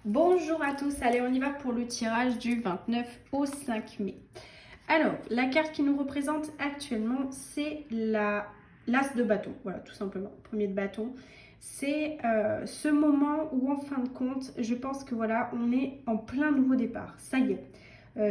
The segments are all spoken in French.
Bonjour à tous, allez on y va pour le tirage du 29 au 5 mai. Alors, la carte qui nous représente actuellement, c'est l'As de bâton, voilà tout simplement, premier de bâton. C'est ce moment où en fin de compte, je pense que voilà, on est en plein nouveau départ, ça y est.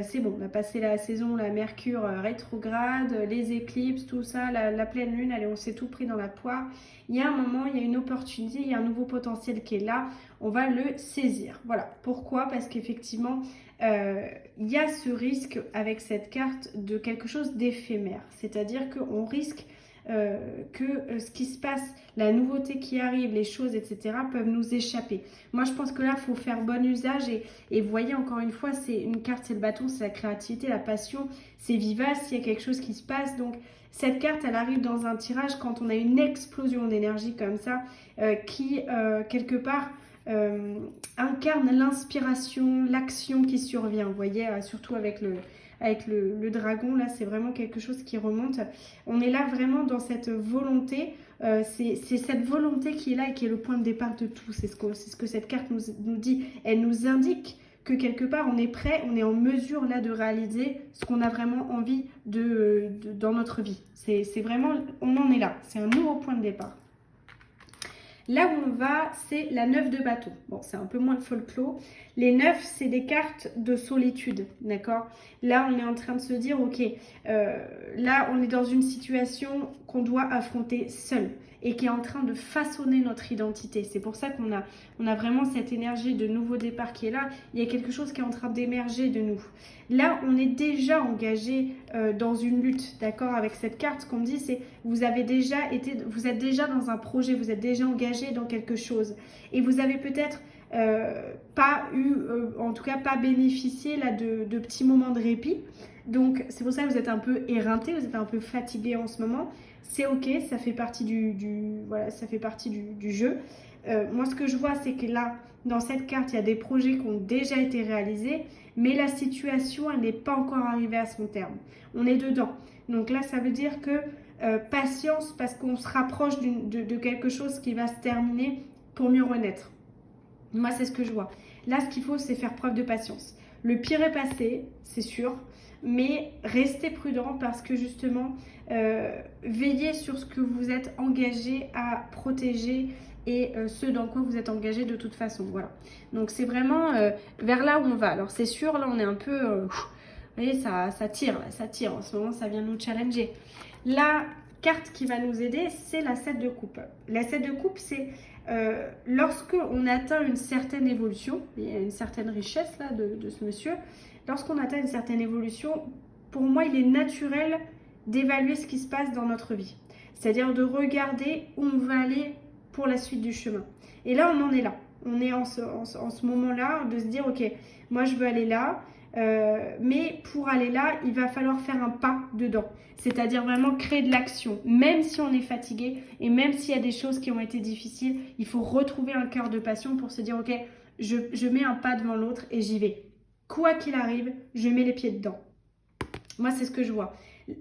C'est bon, on a passé la saison, la Mercure rétrograde, les éclipses, tout ça, la pleine lune, allez, on s'est tout pris dans la poire. Il y a un moment, il y a une opportunité, il y a un nouveau potentiel qui est là, on va le saisir. Voilà, pourquoi? Parce qu'effectivement, il y a ce risque avec cette carte de quelque chose d'éphémère, c'est-à-dire qu'on risque que ce qui se passe, la nouveauté qui arrive, les choses, etc., peuvent nous échapper. Moi, je pense que là, il faut faire bon usage et vous voyez, encore une fois, c'est une carte, c'est le bâton, c'est la créativité, la passion, c'est vivace, il y a quelque chose qui se passe. Donc, cette carte, elle arrive dans un tirage quand on a une explosion d'énergie comme ça, qui, quelque part, incarne l'inspiration, l'action qui survient. Vous voyez, surtout avec le dragon, là, c'est vraiment quelque chose qui remonte. On est là vraiment dans cette volonté. C'est cette volonté qui est là et qui est le point de départ de tout. C'est ce que cette carte nous dit. Elle nous indique que quelque part, on est prêt, on est en mesure là de réaliser ce qu'on a vraiment envie dans notre vie. C'est vraiment, on en est là. C'est un nouveau point de départ. Là où on va, c'est la 9 de bâton. Bon, c'est un peu moins le folklore. Les 9, c'est des cartes de solitude, d'accord? Là, on est en train de se dire, ok, là, on est dans une situation qu'on doit affronter seul et qui est en train de façonner notre identité. C'est pour ça qu'on a vraiment cette énergie de nouveau départ qui est là. Il y a quelque chose qui est en train d'émerger de nous. Là, on est déjà engagé dans une lutte, d'accord? Avec cette carte, ce qu'on me dit, c'est vous êtes déjà dans un projet, vous êtes déjà engagé dans quelque chose. Et vous avez peut-être pas eu, en tout cas pas bénéficié là, de petits moments de répit. Donc c'est pour ça que vous êtes un peu éreinté, vous êtes un peu fatigué en ce moment. C'est ok, ça fait partie voilà, ça fait partie du jeu. Moi ce que je vois, c'est que là, dans cette carte, il y a des projets qui ont déjà été réalisés, mais la situation, elle n'est pas encore arrivée à son terme. On est dedans. Donc là, ça veut dire que patience, parce qu'on se rapproche de quelque chose qui va se terminer pour mieux renaître. Moi, c'est ce que je vois. Là, ce qu'il faut, c'est faire preuve de patience. Le pire est passé, c'est sûr, mais restez prudent parce que justement, veillez sur ce que vous êtes engagé à protéger et ce dans quoi vous êtes engagé de toute façon. Voilà. Donc, c'est vraiment vers là où on va. Alors, c'est sûr, là, on est un peu... vous voyez, ça tire, là, ça tire. En ce moment, ça vient nous challenger. La carte qui va nous aider, c'est la 7 de coupe. La 7 de coupe, c'est lorsque on atteint une certaine évolution, il y a une certaine richesse là de ce monsieur, lorsqu'on atteint une certaine évolution, pour moi, il est naturel d'évaluer ce qui se passe dans notre vie. C'est-à-dire de regarder où on va aller pour la suite du chemin. Et là, on en est là. On est en ce moment-là de se dire, ok, moi je veux aller là, mais pour aller là, il va falloir faire un pas dedans. C'est-à-dire vraiment créer de l'action. Même si on est fatigué et même s'il y a des choses qui ont été difficiles, il faut retrouver un cœur de passion pour se dire, ok, je mets un pas devant l'autre et j'y vais. Quoi qu'il arrive, je mets les pieds dedans. Moi, c'est ce que je vois.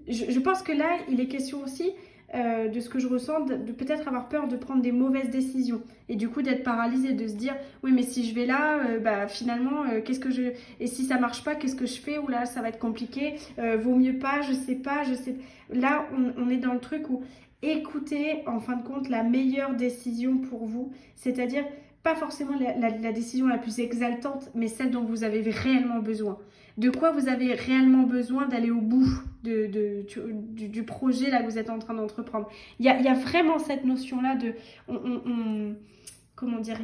Je pense que là, il est question aussi de ce que je ressens, de peut-être avoir peur de prendre des mauvaises décisions et du coup d'être paralysé, de se dire oui mais si je vais là, finalement qu'est-ce que je... Et si ça marche pas, qu'est-ce que je fais? Ou là ça va être compliqué, vaut mieux pas, je sais pas, je sais... Là on est dans le truc où écoutez en fin de compte la meilleure décision pour vous, c'est-à-dire pas forcément la décision la plus exaltante, mais celle dont vous avez réellement besoin. De quoi vous avez réellement besoin d'aller au bout du projet là que vous êtes en train d'entreprendre. Il y a vraiment cette notion-là de... comment dire,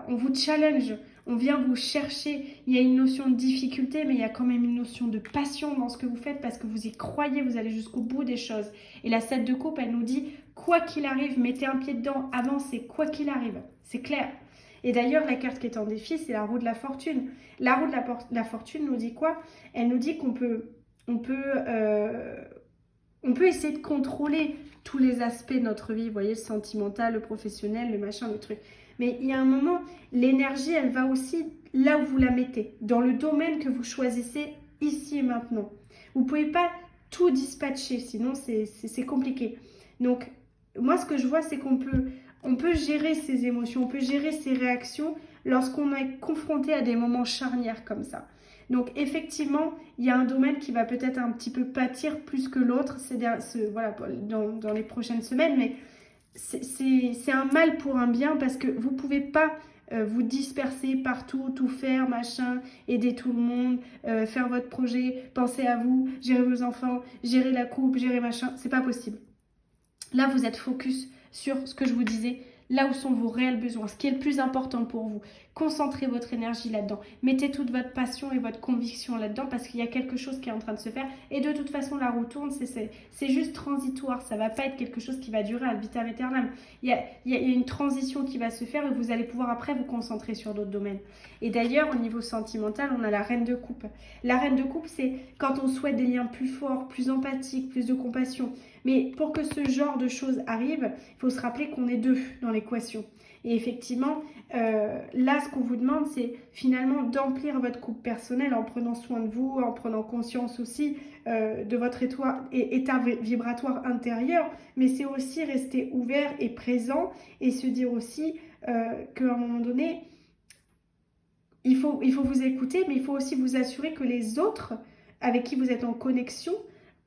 on vous challenge, on vient vous chercher. Il y a une notion de difficulté, mais il y a quand même une notion de passion dans ce que vous faites parce que vous y croyez, vous allez jusqu'au bout des choses. Et la 7 de coupe, elle nous dit, quoi qu'il arrive, mettez un pied dedans, avancez, quoi qu'il arrive. C'est clair. Et d'ailleurs, la carte qui est en défi, c'est la roue de la fortune. La roue de la fortune nous dit quoi? Elle nous dit qu'on peut essayer de contrôler tous les aspects de notre vie, vous voyez, le sentimental, le professionnel, le machin, le truc. Mais il y a un moment, l'énergie, elle va aussi là où vous la mettez, dans le domaine que vous choisissez ici et maintenant. Vous ne pouvez pas tout dispatcher, sinon c'est compliqué. Donc, moi, ce que je vois, c'est qu'on peut gérer ses émotions, on peut gérer ses réactions lorsqu'on est confronté à des moments charnières comme ça. Donc effectivement, il y a un domaine qui va peut-être un petit peu pâtir plus que l'autre voilà, dans les prochaines semaines, mais c'est un mal pour un bien parce que vous ne pouvez pas vous disperser partout, tout faire, machin, aider tout le monde, faire votre projet, penser à vous, gérer vos enfants, gérer la coupe, gérer machin, c'est pas possible. Là, vous êtes focus sur ce que je vous disais, là où sont vos réels besoins, ce qui est le plus important pour vous. Concentrez votre énergie là-dedans. Mettez toute votre passion et votre conviction là-dedans parce qu'il y a quelque chose qui est en train de se faire. Et de toute façon, la roue tourne, c'est juste transitoire. Ça ne va pas être quelque chose qui va durer ad vitam aeternam. Il y a une transition qui va se faire et vous allez pouvoir après vous concentrer sur d'autres domaines. Et d'ailleurs, au niveau sentimental, on a la reine de coupe. La reine de coupe, c'est quand on souhaite des liens plus forts, plus empathiques, plus de compassion. Mais pour que ce genre de choses arrive, il faut se rappeler qu'on est deux dans l'équation. Et effectivement, là, ce qu'on vous demande, c'est finalement d'emplir votre couple personnel en prenant soin de vous, en prenant conscience aussi de votre état vibratoire intérieur. Mais c'est aussi rester ouvert et présent et se dire aussi qu'à un moment donné, il faut vous écouter, mais il faut aussi vous assurer que les autres avec qui vous êtes en connexion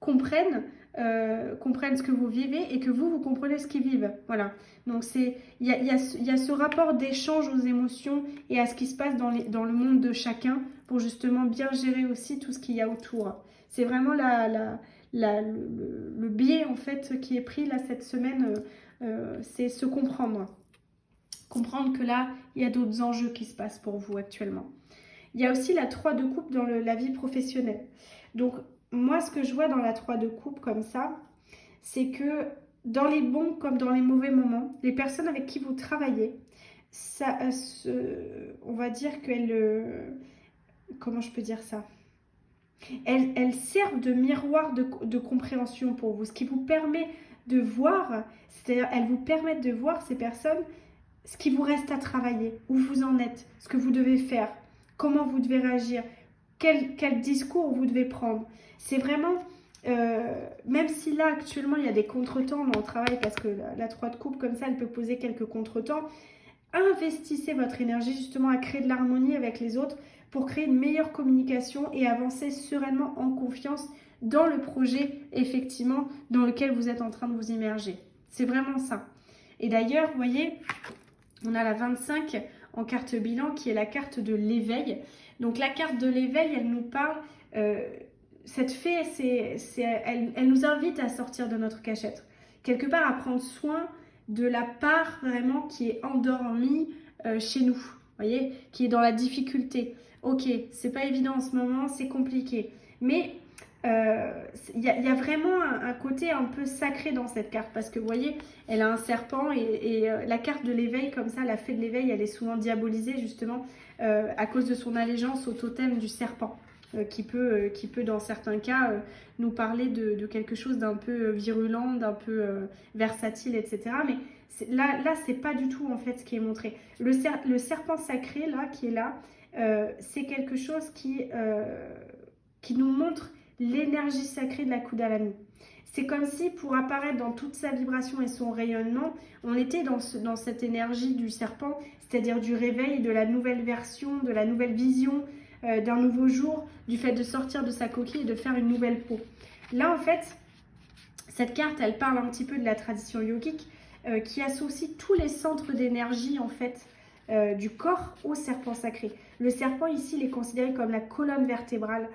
comprennent ce que vous vivez et que vous comprenez ce qu'ils vivent. Voilà. Donc il y a ce rapport d'échange aux émotions et à ce qui se passe dans le monde de chacun pour justement bien gérer aussi tout ce qu'il y a autour. C'est vraiment le biais en fait qui est pris là cette semaine, c'est se comprendre. Comprendre que là, il y a d'autres enjeux qui se passent pour vous actuellement. Il y a aussi la 3 de coupe dans la vie professionnelle. Donc, moi, ce que je vois dans la 3 de coupe comme ça, c'est que dans les bons comme dans les mauvais moments, les personnes avec qui vous travaillez, on va dire qu'elles... comment je peux dire ça ? Elles servent de miroir de compréhension pour vous, ce qui vous permet de voir, c'est-à-dire elles vous permettent de voir ces personnes, ce qui vous reste à travailler, où vous en êtes, ce que vous devez faire, comment vous devez réagir, quel discours vous devez prendre. C'est vraiment, même si là actuellement il y a des contretemps dans le travail, parce que la 3 de coupe comme ça, elle peut poser quelques contretemps, investissez votre énergie justement à créer de l'harmonie avec les autres pour créer une meilleure communication et avancer sereinement en confiance dans le projet effectivement dans lequel vous êtes en train de vous immerger. C'est vraiment ça. Et d'ailleurs, vous voyez, on a la 25 en carte bilan qui est la carte de l'éveil. Donc la carte de l'éveil, elle nous parle, cette fée, elle nous invite à sortir de notre cachette. Quelque part à prendre soin de la part vraiment qui est endormie chez nous, voyez, qui est dans la difficulté. Ok, c'est pas évident en ce moment, c'est compliqué. Mais il y a vraiment un côté un peu sacré dans cette carte parce que vous voyez, elle a un serpent et la carte de l'éveil comme ça, la fée de l'éveil, elle est souvent diabolisée justement à cause de son allégeance au totem du serpent qui peut dans certains cas nous parler de quelque chose d'un peu virulent, d'un peu versatile, etc. Mais là c'est pas du tout en fait ce qui est montré. Le serpent sacré là qui est là, c'est quelque chose qui nous montre l'énergie sacrée de la Kundalini. C'est comme si pour apparaître dans toute sa vibration et son rayonnement, on était dans cette énergie du serpent, c'est-à-dire du réveil, de la nouvelle version, de la nouvelle vision, d'un nouveau jour, du fait de sortir de sa coquille et de faire une nouvelle peau. Là en fait, cette carte, elle parle un petit peu de la tradition yogique qui associe tous les centres d'énergie en fait du corps au serpent sacré. Le serpent ici, il est considéré comme la colonne vertébrale.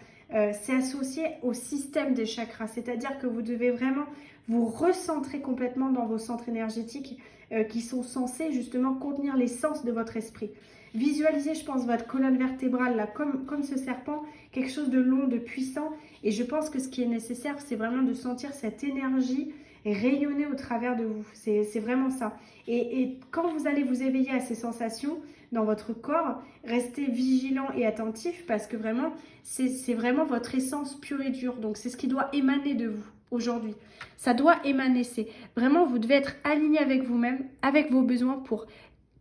C'est associé au système des chakras, c'est-à-dire que vous devez vraiment vous recentrer complètement dans vos centres énergétiques qui sont censés justement contenir l'essence de votre esprit. Visualisez, je pense, votre colonne vertébrale là, comme ce serpent, quelque chose de long, de puissant. Et je pense que ce qui est nécessaire, c'est vraiment de sentir cette énergie rayonner au travers de vous. C'est vraiment ça. Et quand vous allez vous éveiller à ces sensations dans votre corps, restez vigilant et attentif parce que vraiment, c'est vraiment votre essence pure et dure. Donc, c'est ce qui doit émaner de vous aujourd'hui. Ça doit émaner. C'est vraiment, vous devez être aligné avec vous-même, avec vos besoins pour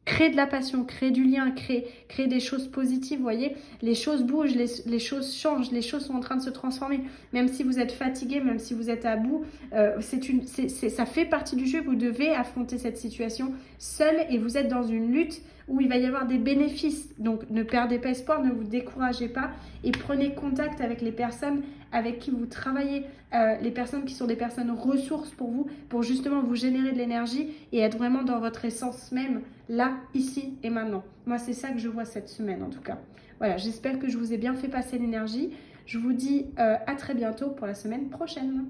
créer de la passion, créer du lien, créer des choses positives, vous voyez, les choses bougent, les choses changent, les choses sont en train de se transformer. Même si vous êtes fatigué, même si vous êtes à bout, ça fait partie du jeu, vous devez affronter cette situation seul et vous êtes dans une lutte où il va y avoir des bénéfices. Donc ne perdez pas espoir, ne vous découragez pas et prenez contact avec les personnes avec qui vous travaillez, les personnes qui sont des personnes ressources pour vous, pour justement vous générer de l'énergie et être vraiment dans votre essence même, là, ici et maintenant. Moi, c'est ça que je vois cette semaine en tout cas. Voilà, j'espère que je vous ai bien fait passer l'énergie. Je vous dis à très bientôt pour la semaine prochaine.